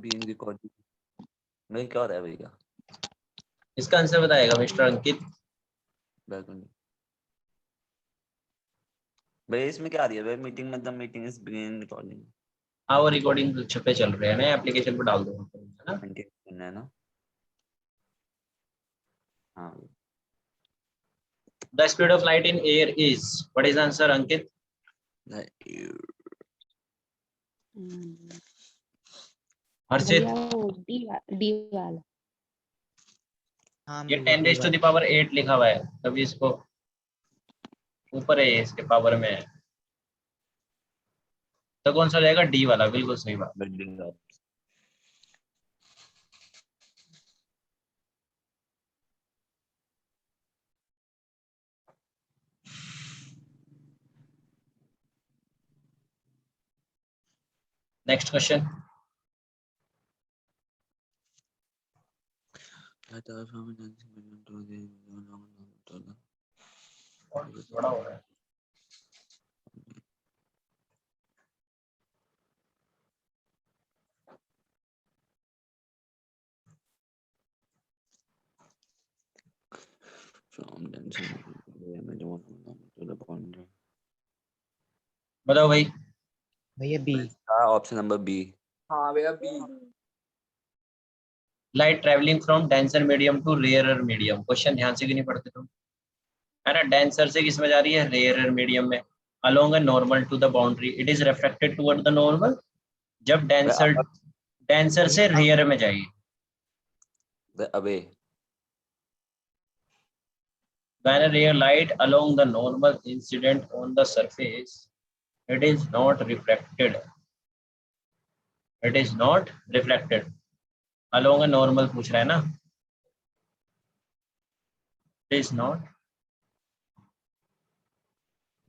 Being recorded. नहीं क्या हो रहा है भैया? इसका आंसर बताएगा मिस्टर अंकित। बैकग्राउंड भाई इसमें क्या आ रही है भाई? मीटिंग मतलब मीटिंग इज बीइंग रिकॉर्डिंग। हाँ वो रिकॉर्डिंग छपे चल रहे हैं ना, एप्लीकेशन पर डाल दो है ना। है ना? हाँ the speed of light in air is, what is answer Ankit? Harshit, D वाला। हाँ ये भैया 10⁻⁸ लिखा हुआ है, तभी इसको ऊपर है, ये इसके पावर में है, तो कौन सा हो जाएगा? डी वाला, बिल्कुल सही बात। Building up. Next question. बड़ा हो रहा है। बताओ भाई। भैया बी। Option number B. हाँ भैया B. Light travelling from denser medium to rarer medium, question ध्यान से क्यों नहीं पढ़ते तुम? है ना, डेंसर से किस में जा रही है? रेयरर मीडियम में। Along a normal to the boundary it is reflected toward the normal. जब डेंसर से रेयर में जाएगी। अबे When a ray light along the normal incident on the surface, it is not reflected. It is not reflected. Along a normal पूछ रहा है ना? It is not.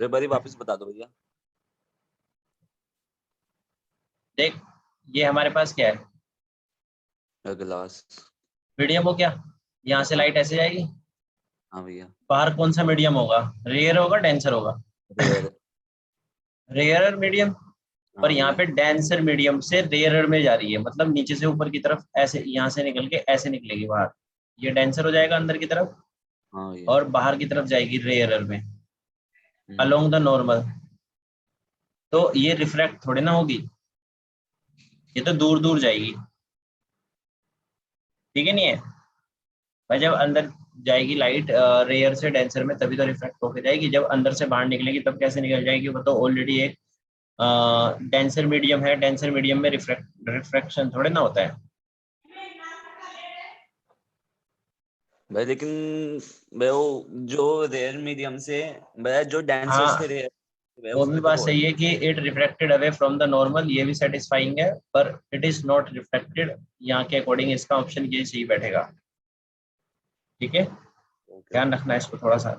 बारी वापस बता दो भैया। देख, ये हमारे पास क्या है? ग्लास। मीडियम हो क्या? यहाँ से लाइट ऐसे जाएगी। हाँ भैया। बाहर कौन सा मीडियम होगा? रेयर होगा, डेंसर होगा? Rare medium. पर यहाँ पे डेंसर मीडियम से रेयरर में जा रही है, मतलब नीचे से ऊपर की तरफ ऐसे, यहाँ से निकल के ऐसे निकलेगी बाहर। ये डेंसर हो जाएगा अंदर की तरफ, और बाहर की तरफ जाएगी रेयरर में, अलोंग द नॉर्मल। तो ये रिफ्रैक्ट थोड़ी ना होगी, ये तो दूर दूर जाएगी। ठीक है नहीं है भाई? जब अंदर जाएगी लाइट रेयर से डेंसर में, तभी तो रिफ्रैक्ट होकर जाएगी। जब अंदर से बाहर निकलेगी तब कैसे निकल जाएगी? वो तो ऑलरेडी एक डेंसर मीडियम है। डेंसर मीडियम में रिफ्रैक्शन थोड़े ना होता है भाई। लेकिन भाई वो जो रेयर मीडियम से भाई जो डेंसर से रेयर, वो भी बात सही है कि it reflected away from the normal, ये भी सेटिस्फाइंग है, पर इट इज नॉट रिफ्लेक्टेड। यहाँ के अकॉर्डिंग इसका ऑप्शन ये सही बैठेगा। ठीक है, ध्यान रखना है इसको थोड़ा सा।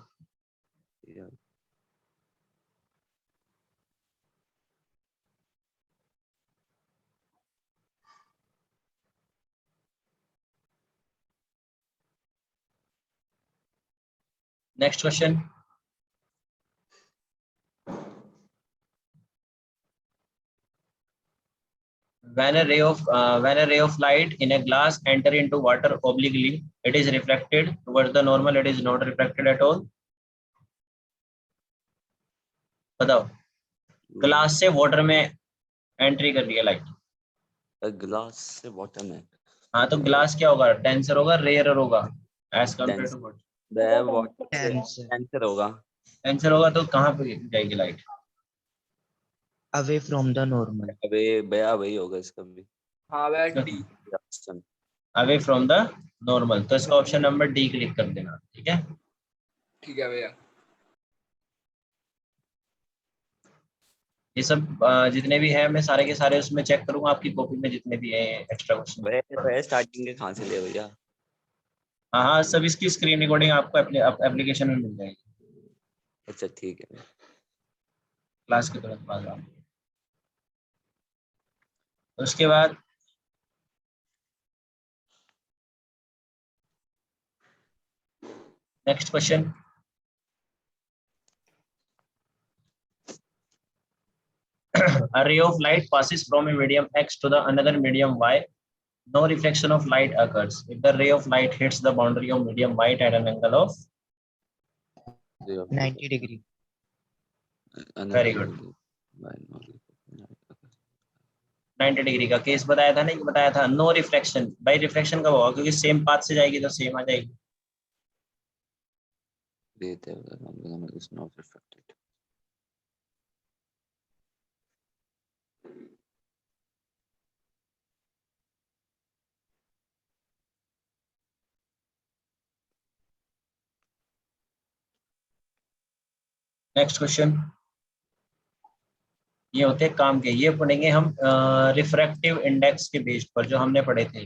Next question. When a ray of light in a glass enter into water obliquely, it is reflected towards the normal. It is not reflected at all. बताओ, ग्लास से वाटर में एंट्री कर रही है लाइट। ग्लास से water में। हाँ तो ग्लास क्या होगा? डेंसर होगा, रेयरर होगा as compare to water? Denser होगा। डेंसर होगा तो कहाँ पे जाएगी light? Away from the normal. अबे भैया वही होगा इसका भी। हाँ भैया D. Away from the normal, तो इसका ऑप्शन नंबर डी क्लिक कर देना। ठीक है, ठीक है भैया। ये सब जितने भी है मैं सारे के सारे उसमें चेक करूंगा आपकी कॉपी में, जितने भी है एक्स्ट्रा क्वेश्चन। भैया स्टार्टिंग के कहाँ से ले भैया? हाँ हाँ, सब इसकी स्क्रीन रिकॉर्डिंग आपको एप्लीकेशन में मिल जाएगी। अच्छा ठीक है। क्लास के तुरंत बाद आप उसके बाद next question. A ray of light passes from a medium X to the another medium Y. no reflection of light occurs if the ray of light hits the boundary of medium white at an angle of 90 degree. Very good. 90 degree का case बताया था, नहीं बताया था? No reflection, भाई reflection कब होगा? क्योंकि सेम पाथ से जाएगी तो सेम आ जाएगी. is not reflected. Next question. ये होते हैं काम के, ये पढ़ेंगे हम रिफ्रैक्टिव इंडेक्स के बेस पर जो हमने पढ़े थे.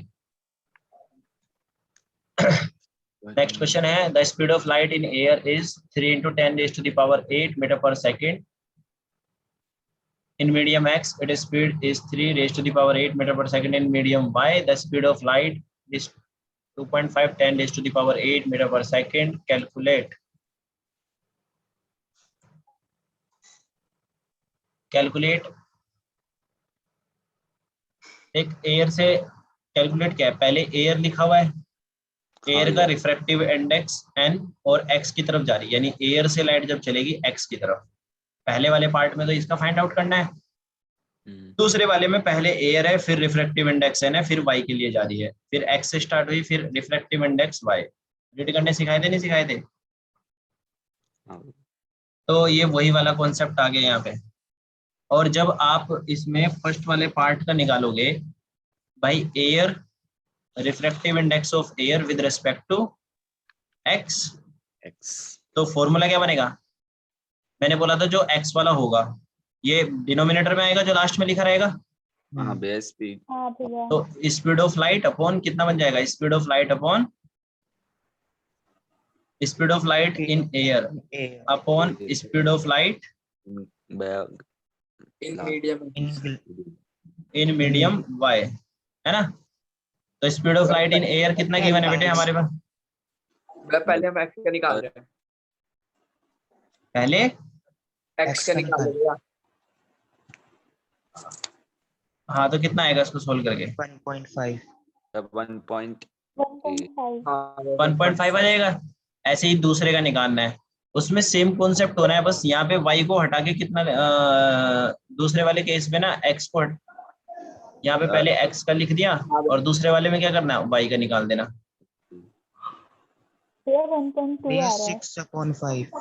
नेक्स्ट क्वेश्चन है the speed of light in air is 3 into 10 raised to the power 8 meter per second. In medium X, its speed is 3 raised to the power 8 meter per second. In medium Y, the speed of light is 2.5 10 raised to the power 8 meter per second. Calculate. Calculate. एक air से calculate क्या है? पहले air लिखा हुआ है, air का refractive index n और x की तरफ जा रही है, यानी एयर से लाइट जब चलेगी x की तरफ. पहले वाले पार्ट में तो इसका फाइंड आउट करना है. दूसरे वाले में पहले एयर है, फिर रिफ्रैक्टिव इंडेक्स n है, फिर y के लिए जा रही है, फिर x से स्टार्ट हुई, फिर रिफ्रैक्टिव इंडेक्स y. रीड करने सिखाए थे नहीं सिखाए थे? तो ये वही वाला कॉन्सेप्ट आ गया यहाँ पे. और जब आप इसमें फर्स्ट वाले पार्ट का निकालोगे, भाई air refractive index of air with respect to x, तो फॉर्मूला क्या बनेगा? मैंने बोला था जो x वाला होगा ये डिनोमिनेटर में आएगा, जो लास्ट में लिखा रहेगा. Base speed. तो स्पीड ऑफ लाइट अपॉन कितना बन जाएगा? Speed of light upon speed of light in air upon speed of light in medium in medium y, है ना? तो speed of light in air कितना गिवन है बेटे हमारे पास? पहले हम x का निकाल रहे हैं. पहले x का निकाल रहे हैं. हाँ, तो कितना आएगा इसको सोल्व करके? 1.5. 1.5 आ जाएगा. ऐसे ही दूसरे का निकालना है, उसमें सेम कॉन्सेप्ट होना है, बस यहाँ पे y को हटा के कितना दूसरे वाले केस में ना x को यहाँ पे पहले x का लिख दिया और दूसरे वाले में क्या करना है? y का निकाल देना. 6/5.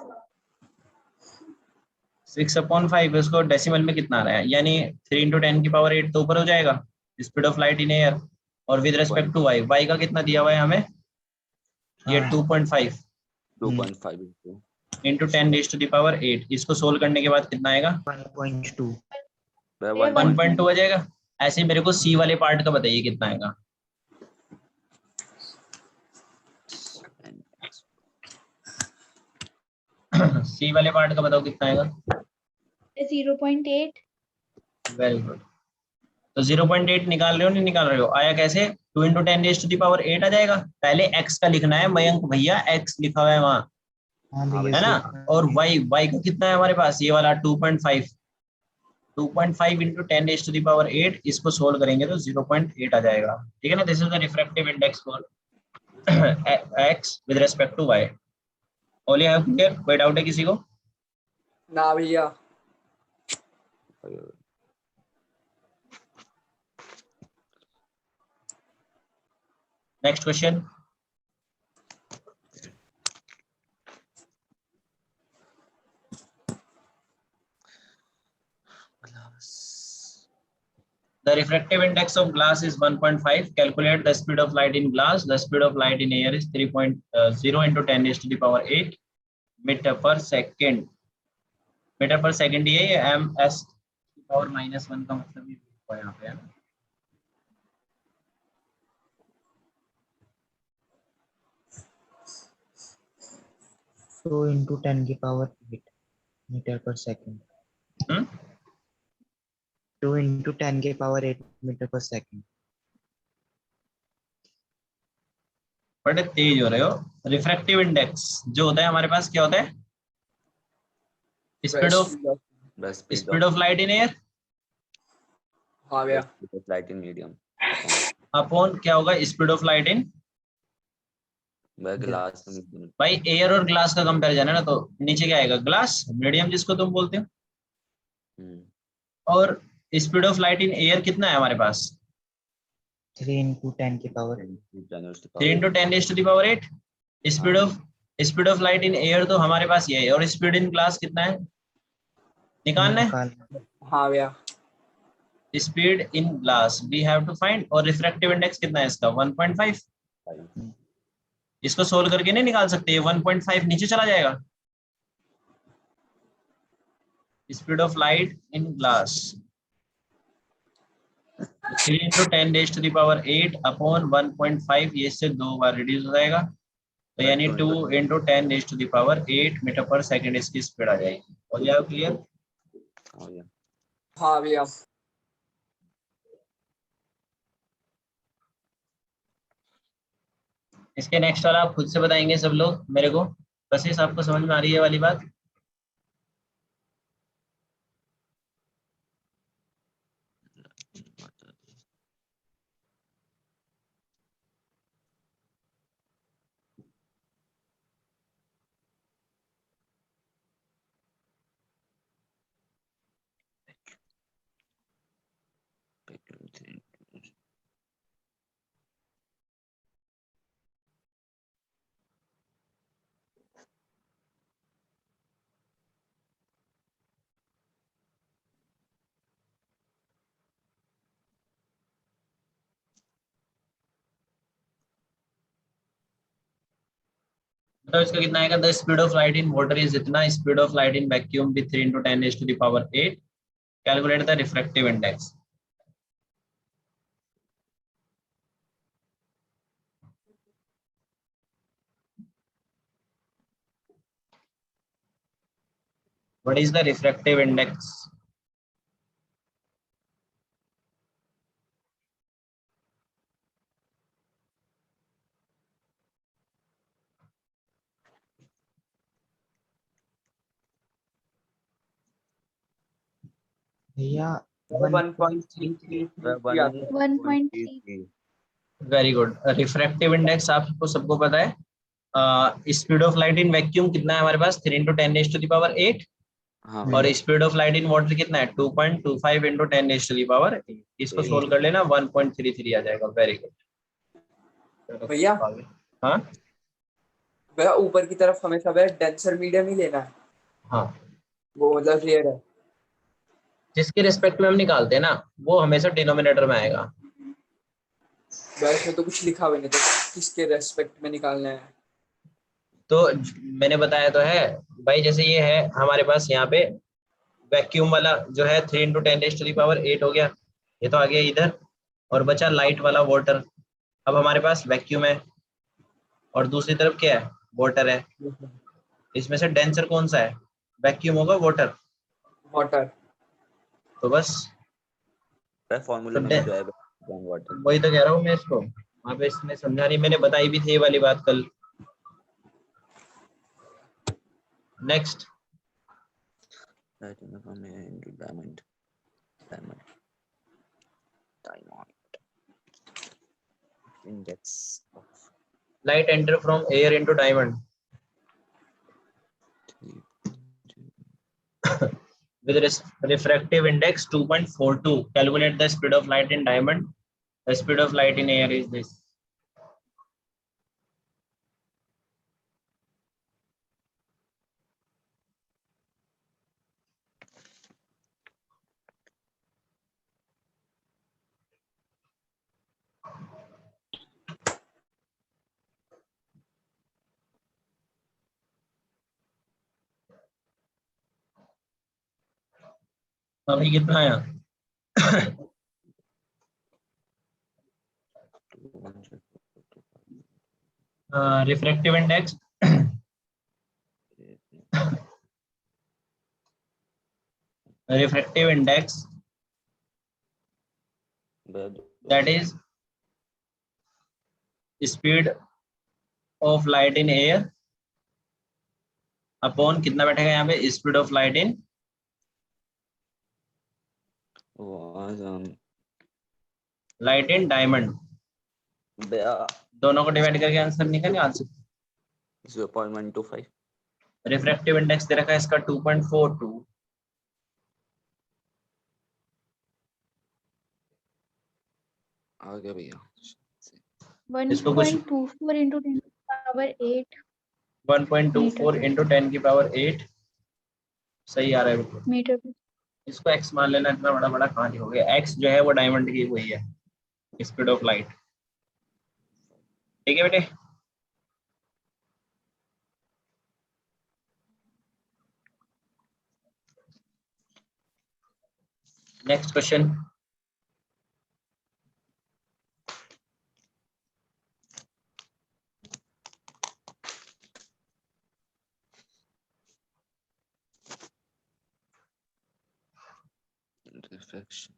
6/5. इसको डेसिमल में कितना आ रहा है? यानी 3 into 10 की पावर 8 तो ऊपर हो जाएगा speed of light in air. और विद रिस्पेक्ट टू y का कितना दिया हुआ है हमें? ये 2.5 into 10 raised to the power 8. इसको सोल्व करने के बाद कितना आएगा? 1.2. 1.2 आ जाएगा. ऐसे मेरे को सी वाले पार्ट का बताइए कितना आएगा? सी वाले पार्ट का बताओ कितना आएगा? 0.8. Very good. तो 0.8 निकाल रहे हो नहीं निकाल रहे हो? आया कैसे? 2 into 10 raised to the power 8 आ जाएगा. पहले x का लिखना है मयंक भैया, x लिखा हुआ है वहाँ, है ना? और y का कितना है हमारे पास? ये वाला 2.5. 2.5 into 10 raised to the power 8. इसको सोल्व करेंगे तो 0.8 आ जाएगा. ठीक है ना? This is the refractive index for x with respect to y. All you have clear? कोई डाउट है किसी को? ना भैया. Next question. The refractive index of glass is 1.5. Calculate the speed of light in glass. The speed of light in air is 3.0 into 10 raised to the power 8 meter per second. Metre पर second ये ms power -1 का मतलब ये यहाँ पे है ना. So into 10 की power 8 meter per second. 2 into 10 की power 8 meter per second. बड़े तेज हो रहे हो. रिफ्रैक्टिव इंडेक्स जो होता है हमारे पास क्या होता है? Speed of light in air. हाँ भैया. Light in medium. अपॉन क्या होगा स्पीड ऑफ लाइट इन, भाई ग्लास भाई एयर और ग्लास का कंपैरिजन है ना, तो नीचे क्या आएगा ग्लास मीडियम जिसको तुम बोलते हो, और speed of light in air कितना है हमारे पास 3 into 10 की power 3 into 10⁸ speed of light in air तो हमारे पास ये है, और स्पीड इन ग्लास कितना है निकालना है, निकाल। हाँ भैया speed in glass we have to find, और रिफ्रैक्टिव इंडेक्स कितना है इसका 1.5, इसको सोल्व करके नहीं निकाल सकते, ये 1.5 नीचे चला जाएगा, speed of light in glass 3 into 10⁸ upon 1.5, ये इससे 2 बार रिड्यूस हो जाएगा, तो यानी 2 into 10⁸ मीटर पर सेकंड इसकी स्पीड आ जाएगी। हो जाएगा क्लियर? हाँ भैया इसके नेक्स्ट वाला आप खुद से बताएंगे सब लोग मेरे को, बस इस आपको समझ में आ रही है वाली बात? तो इसका कितना आएगा, the speed of light in water is इतना, speed of light in vacuum भी 3 into 10⁸, calculate the refractive index. What is the refractive index? भैया 1.33 1.3 वेरी गुड। रिफ्रैक्टिव इंडेक्स आपको सबको पता है, speed of light in vacuum कितना है हमारे पास 3 into 10⁸, और speed of light in water कितना है 2.25 into 10⁸, इसको सोल्व कर लेना 1.33 आ जाएगा। वेरी गुड भैया हाँ भैया ऊपर की तरफ हमेशा भैया डेंसर मीडियम ही लेना है, हाँ, वो मतलब रेयर है। जिसके रिस्पेक्ट में हम निकालते हैं ना वो हमेशा डिनोमिनेटर में आएगा। भैया इसमें तो कुछ लिखा हुआ नहीं, तो किसके रेस्पेक्ट में निकालना है? तो मैंने बताया तो है भाई, जैसे ये है हमारे पास यहाँ पे वैक्यूम वाला जो है 3 into 10⁸ हो गया, ये तो आ गया इधर, और बचा लाइट वाला वाटर। अब हमारे पास वैक्यूम है और दूसरी तरफ क्या है वाटर है, इसमें से डेंसर कौन सा है, वैक्यूम होगा वाटर, वाटर। तो बस फॉर्मूला में जो है वाटर। वही तो कह रहा हूँ मैं इसको, वहाँ पे इसने समझा नहीं, मैंने बताई भी थी ये वाली बात कल। Next index light enter from air into diamond with refractive index 2.42, calculate the speed of light in diamond, the speed of light in air is this। अभी कितना आया refractive index refractive index that is speed of light in air upon कितना बैठेगा यहाँ पे speed of light in diamond. भैया दोनों को डिवाइड करके आंसर निकाल सकते। 0.125 रिफ्रैक्टिव इंडेक्स दे रखा है इसका 2.42। आ गया भैया। 1.24 into 10 to the power 8 1.24 into 10 की पावर 8 सही आ रहा है बिल्कुल। मीटर। इसको x मान लेना, इतना बड़ा बड़ा कहाँ लिखोगे। x जो है वो डायमंड की वही है, स्पीड ऑफ लाइट। ठीक है बेटे। Next question. Reflection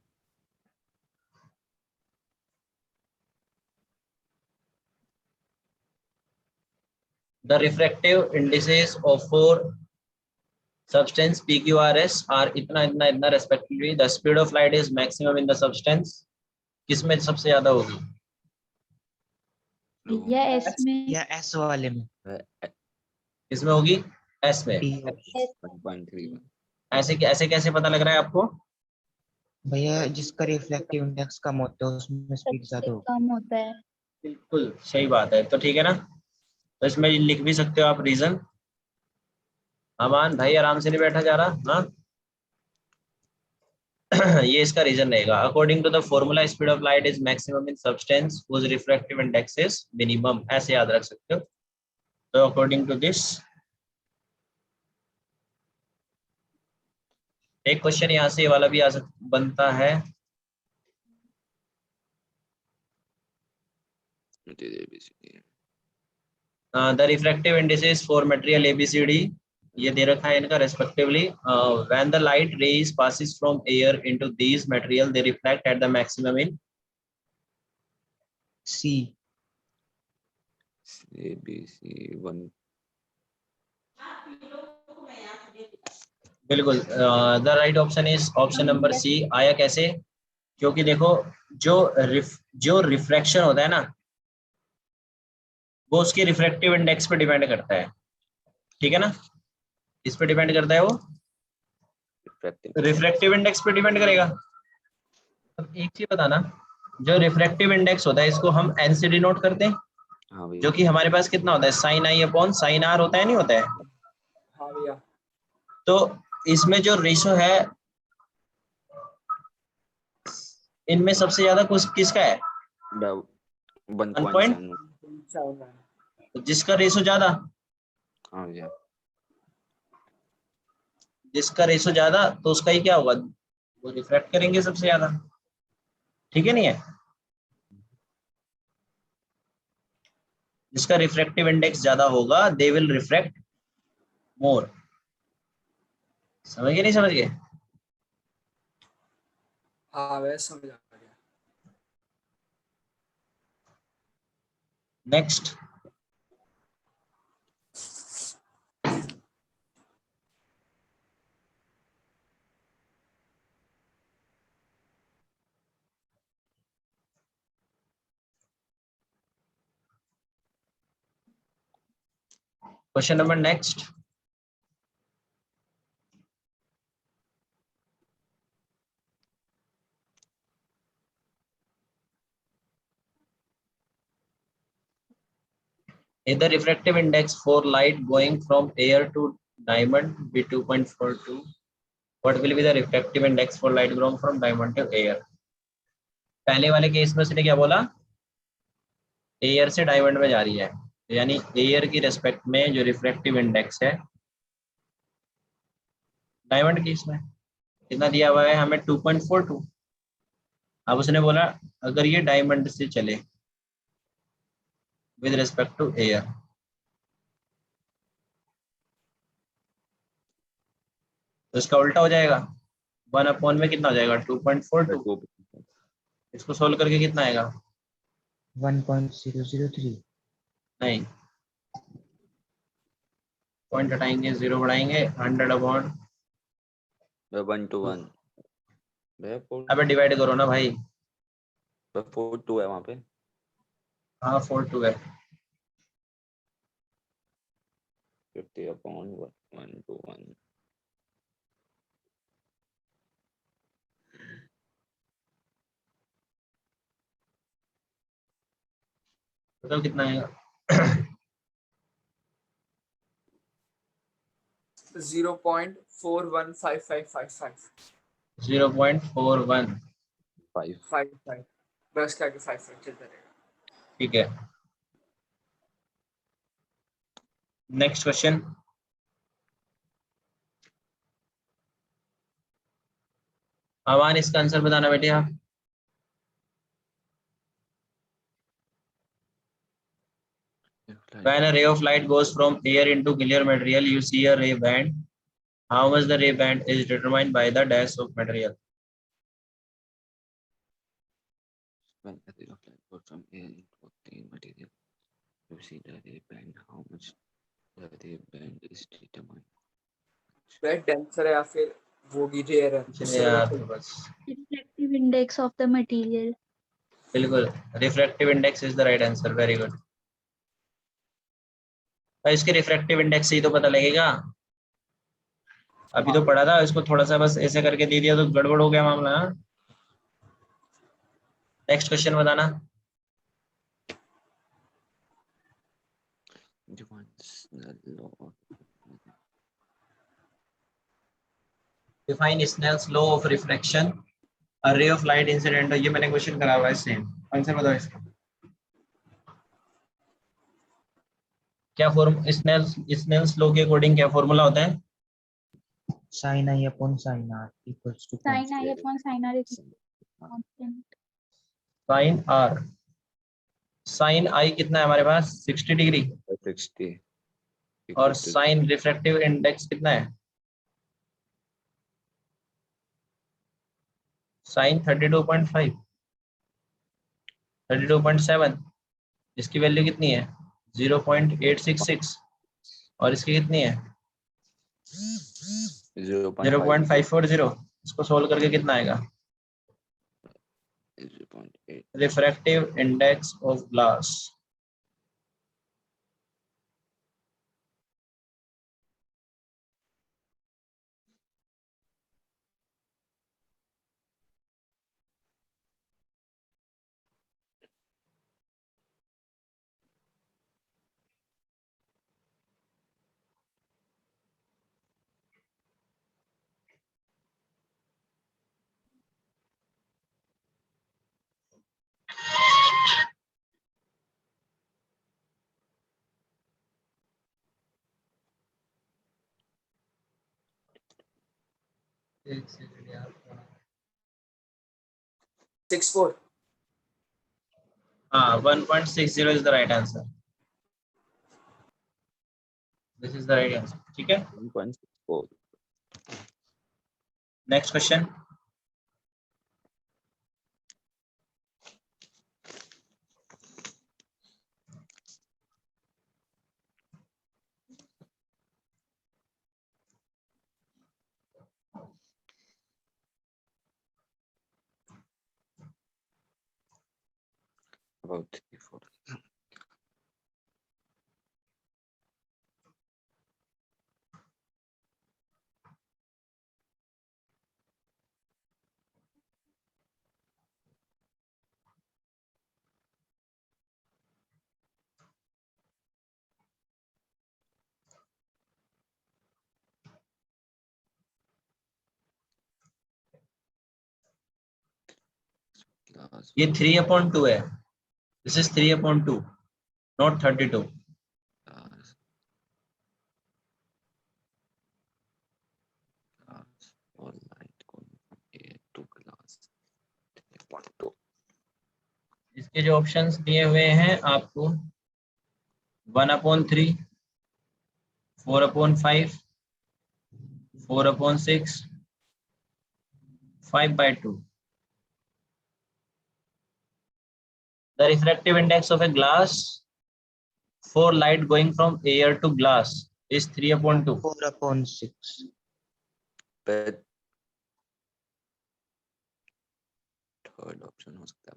The refractive indices of four substance PQRS are इतना इतना इतना respectively. The speed of light is maximum in the substance. किसमें सबसे ज्यादा होगी? या एस में या एस वाले में किसमें होगी? S में। डी। 1.3 ऐसे कैसे पता लग रहा है आपको? भैया जिसका रिफ्लेक्टिव इंडेक्स कम होता है उसमें स्पीड सबसे ज्यादा होगी। कम होता है। बिल्कुल सही बात है। तो ठीक है ना, तो इसमें लिख भी सकते हो आप रीजन। अमान भाई आराम से नहीं बैठा जा रहा ना। ये इसका रीजन रहेगा। According to the formula speed of light is maximum in substance whose refractive index is minimum. ऐसे याद रख सकते हो। तो अकॉर्डिंग टू दिस एक क्वेश्चन यहाँ से ये वाला भी बनता है। The refractive indices for material ABCD ये दे रखा है इनका respectively. When the light rays passes from air into these material they reflect at the maximum in C. ABC 1 बिल्कुल the right option is option number C. आया कैसे? क्योंकि देखो जो रिफ्रैक्शन होता है ना वो उसके रिफ्रैक्टिव इंडेक्स पे डिपेंड करता है। ठीक है ना, इस पे डिपेंड करता है, वो रिफ्रैक्टिव इंडेक्स पे डिपेंड करेगा। अब एक चीज बताना, जो रिफ्रैक्टिव इंडेक्स होता है इसको हम एन से डिनोट करते हैं। हाँ भैया। जो कि हमारे पास कितना होता है, sine i upon sine r होता है, नहीं होता है? हाँ भैया। तो इसमें जो रेशो है इनमें सबसे ज्यादा किसका है? 1.7 जिसका रेशो ज्यादा, हाँ भैया। जिसका रेशो ज्यादा तो उसका ही क्या होगा, वो रिफ्रैक्ट करेंगे सबसे ज्यादा। ठीक है नहीं है? जिसका रिफ्रैक्टिव इंडेक्स ज्यादा होगा दे विल रिफ्रैक्ट मोर। समझ गए नहीं समझ गए? हाँ वैसे समझ आ गया। Next. Question number next. If the refractive index for light going from air to diamond be 2.42, what will be the refractive index for light going from diamond to air? पहले वाले केस में उसने क्या बोला, एयर से diamond में जा रही है, यानी एयर की रेस्पेक्ट में जो रिफ्रैक्टिव इंडेक्स है डायमंड की, इसमें कितना दिया हुआ है हमें 2.42। अब उसने बोला अगर ये डायमंड से चले विद रिस्पेक्ट टू एयर, तो इसका उल्टा हो जाएगा, 1 अपॉन में कितना हो जाएगा 2.42। इसको सोल्व करके कितना आएगा, 1.003। नहीं, पॉइंट हटाएंगे, 0 बढ़ाएंगे, 100 अपॉन 1 to 1 भैया। अबे डिवाइड करो ना भाई, 4 2 है वहाँ पे। हाँ 4/2 है। 50/1 to 1. मतलब कितना आएगा? 0.415555 0.41। 5. 55 बस का आगे 5 चलता रहेगा। ठीक है, नेक्स्ट क्वेश्चन। आवान इसका आंसर बताना बेटे आप। When a ray of light goes from air into clear material, you see a ray band. How much the ray band is determined by the dash of material. When a ray of light goes from air into clean material, you see the ray band. How much the ray band is determined. वह denser है या फिर वो भी rare है, चलिए यार तो बस refractive index of the material. बिल्कुल, refractive index is the right answer. Very good. भाई इसके रिफ्रैक्टिव इंडेक्स से ही तो पता लगेगा। अभी तो पढ़ा था, इसको थोड़ा सा बस ऐसे करके दे दिया तो गड़बड़ हो गया मामला। नेक्स्ट क्वेश्चन बताना। Define Snell's law of refraction. A ray of light incident। ये मैंने क्वेश्चन करा हुआ है सेम। आंसर बताओ इसका क्या फॉर्म। स्नेल्स लॉ के अकॉर्डिंग क्या फॉर्मूला होता है? sin I upon sin R equals to Sin I upon sin R is constant. Sine R. Sine I कितना है हमारे पास? 60 डिग्री। 60 और साइन रिफ्रैक्टिव इंडेक्स कितना है? साइन 32.5, 32.7। इसकी वैल्यू कितनी है? 0.866। और इसकी कितनी है? 0.540। इसको सोल्व करके कितना आएगा? 0.8. Refractive index of glass. एक सेकंड यार। 64 हाँ 1.60 is the right answer. This is the right answer. ठीक है, 1.64. Next question. About 3-4. ये 3/2 है। This is 3/2, not 32। Or light going from air to glass. 3.2. इसके जो ऑप्शंस दिए हुए हैं आपको 1/3, 4/5, 4/6, 5/2। The refractive index of a glass for light going from air to glass is 3/2। 4/6 But third option हो सकता है।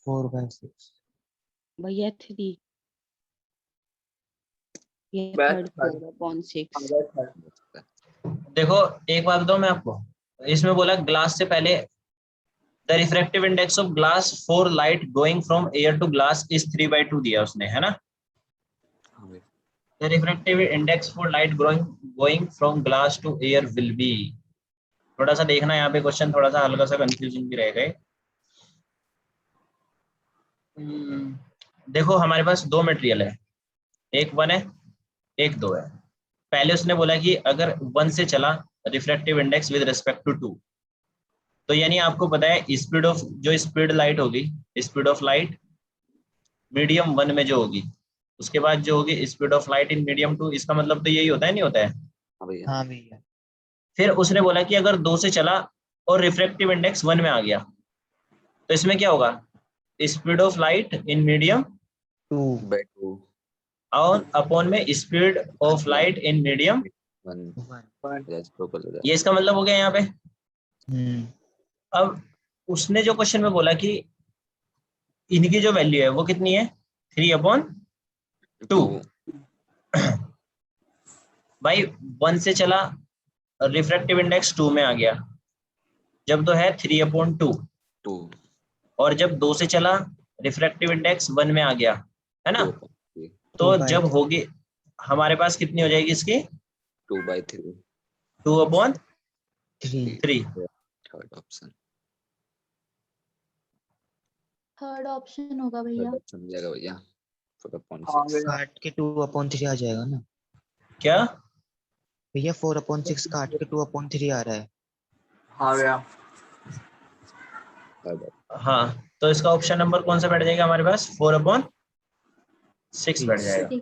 4/6 भैया 3 ये Best थर्ड third. 4/6 देखो एक बात बताऊं मैं आपको, इसमें बोला ग्लास से पहले the refractive index of glass for light going from air to glass is 3/2 दिया उसने, है ना। हाँ भैया, the refractive index for light going from glass to air will be, थोड़ा सा देखना यहाँ पे क्वेश्चन थोड़ा सा हल्का सा कंफ्यूजिंग भी रहेगा। देखो हमारे पास दो मटेरियल है, एक 1 है एक 2 है। पहले उसने बोला कि अगर 1 से चला refractive index with respect to 2, तो यानी आपको पता है स्पीड ऑफ, जो स्पीड लाइट होगी, स्पीड ऑफ लाइट मीडियम 1 में जो होगी, उसके बाद जो होगी speed of light in medium 2, इसका मतलब तो यही होता है, नहीं होता है। हाँ भैया, हाँ भैया फिर उसने बोला कि अगर 2 से चला और रिफ्रैक्टिव इंडेक्स 1 में आ गया, तो इसमें क्या होगा, speed of light in medium 2 और अपॉन में speed of light in medium 1 1 ये इसका मतलब हो गया यहाँ पे। हम्म अब उसने जो क्वेश्चन में बोला कि इनकी जो वैल्यू है वो कितनी है, 3/2। भाई 1 से चला रिफ्रैक्टिव इंडेक्स 2 में आ गया, जब तो है 3/2, 2 और जब 2 से चला रिफ्रैक्टिव इंडेक्स 1 में आ गया, है ना, 2/3 तो 2/3 जब होगी हमारे पास कितनी हो जाएगी इसकी, 2/3 2/3। थर्ड ऑप्शन, थर्ड ऑप्शन होगा भैया। थर्ड ऑप्शन मिलेगा भैया, 4/6। हाँ भैया, काट के 2/3 आ जाएगा ना क्या, भैया, 4/6 काट के 2/3 आ रहा है। हाँ भैया, थर्ड हाँ, तो इसका ऑप्शन नंबर कौन सा बैठ जाएगा हमारे पास, 4/6 बैठ जाएगा। 6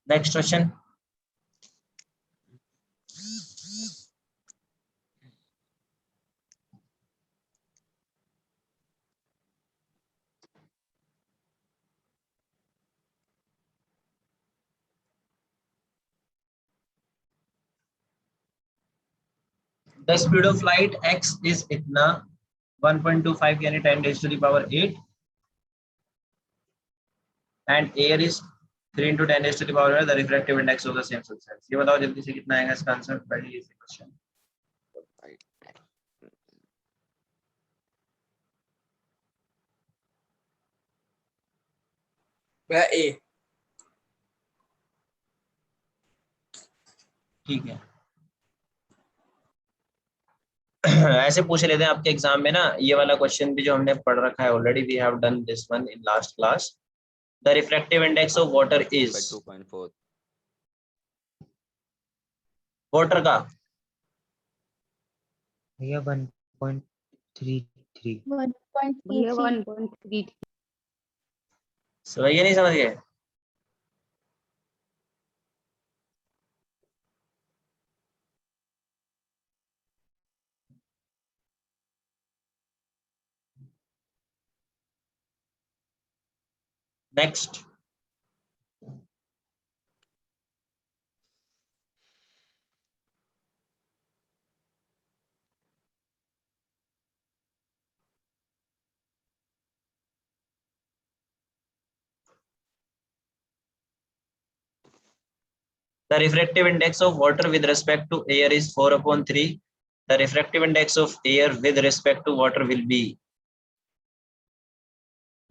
next question, the speed of light x is इतना 1.25 यानी 10⁸ and air is 3 × 10⁸ the refractive index of the same substance. ये बताओ जल्दी से कितना आएगा इसका आंसर, पहले इजी क्वेश्चन। भैया ए। ठीक है ऐसे पूछ लेते हैं आपके एग्जाम में ना, ये वाला क्वेश्चन भी जो हमने पढ़ रखा है already, we have done this one in last class. The refractive index of water is, 2.4 water का भैया 1.33 भैया 1.33 1.3 समझ गए नहीं समझ गए, next. The refractive index of water with respect to air is 4/3. The refractive index of air with respect to water will be,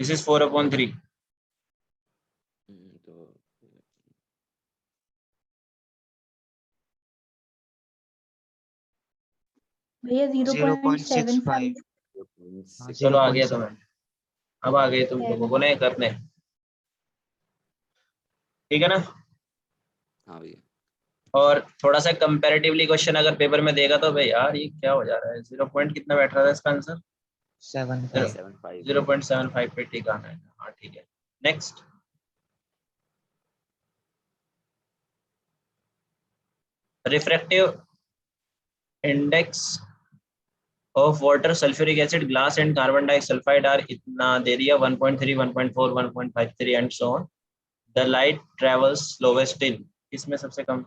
this is 4/3. तो भैया 0.75 चलो आ गया तुम्हें, अब आ गए तुम लोगों को नहीं करने, ठीक है ना। हाँ भैया, और थोड़ा सा कंपैरेटिवली क्वेश्चन अगर पेपर में देगा तो भाई यार ये क्या हो जा रहा है, 0 पॉइंट कितना बैठ रहा था इसका आंसर, 7.5 0.75 पे ठीक आना है। हाँ ठीक है, next. Refractive index of water, sulphuric acid, glass and carbon disulphide are इतना दे दिया 1.3, 1.4, 1.53 and so on. The light travels slowest in, इसमें सबसे कम?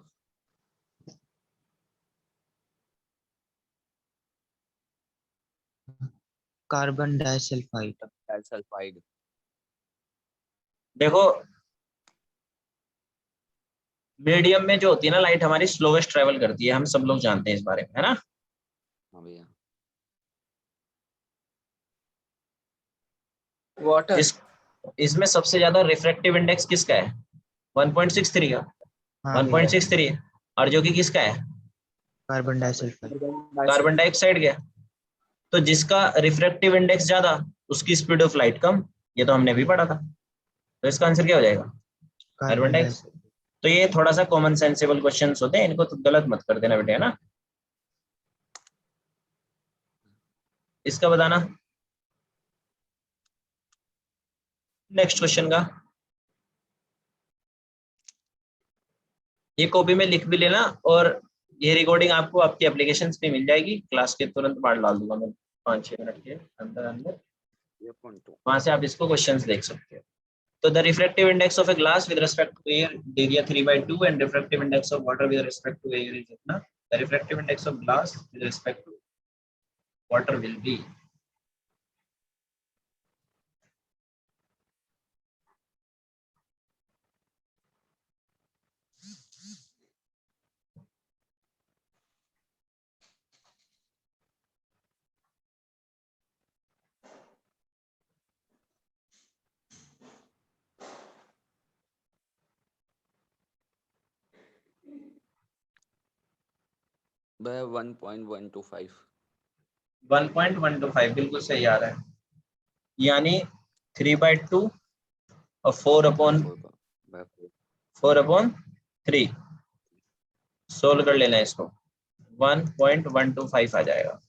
Carbon disulphide. डाइसल्फाइड। देखो मीडियम में जो होती है ना लाइट, हमारी स्लोवेस्ट ट्रेवल करती है, हम सब लोग जानते हैं इस बारे में, है ना? हाँ भैया। वाटर। इसमें सबसे ज्यादा रिफ्रैक्टिव इंडेक्स किसका है? 1.63 का। हाँ भैया, 1.63 है। और जो कि किसका है? Carbon disulphide. कार्बन डाइऑक्साइड का। तो जिसका रिफ्रैक्टिव इंडेक्स ज्यादा उसकी स्पीड ऑफ लाइट कम, ये तो हमने भी पढ़ा था। तो इसका आंसर क्या हो जाएगा? Carbon dioxide. तो ये थोड़ा सा कॉमन सेंसिबल क्वेश्चंस होते हैं, इनको तो गलत मत कर देना बेटे, है ना? इसका बताना। नेक्स्ट क्वेश्चन का ये कॉपी में लिख भी लेना, और ये रिकॉर्डिंग आपको आपकी एप्लीकेशंस पे मिल जाएगी, क्लास के तुरंत बाद डाल दूंगा मैं 5-6 मिनट के अंदर अंदर, वहां से आप इसको क्वेश्चंस देख सकते हो। तो the refractive index of a glass with respect to air एरिया 3/2 and refractive index of water with respect to air is इतना। The refractive index of glass with respect to water will be. वह 1.125। 1.125 बिल्कुल सही आ रहा है, यानी 3/2 और 4/3 solve कर लेना इसको, 1.125 आ जाएगा।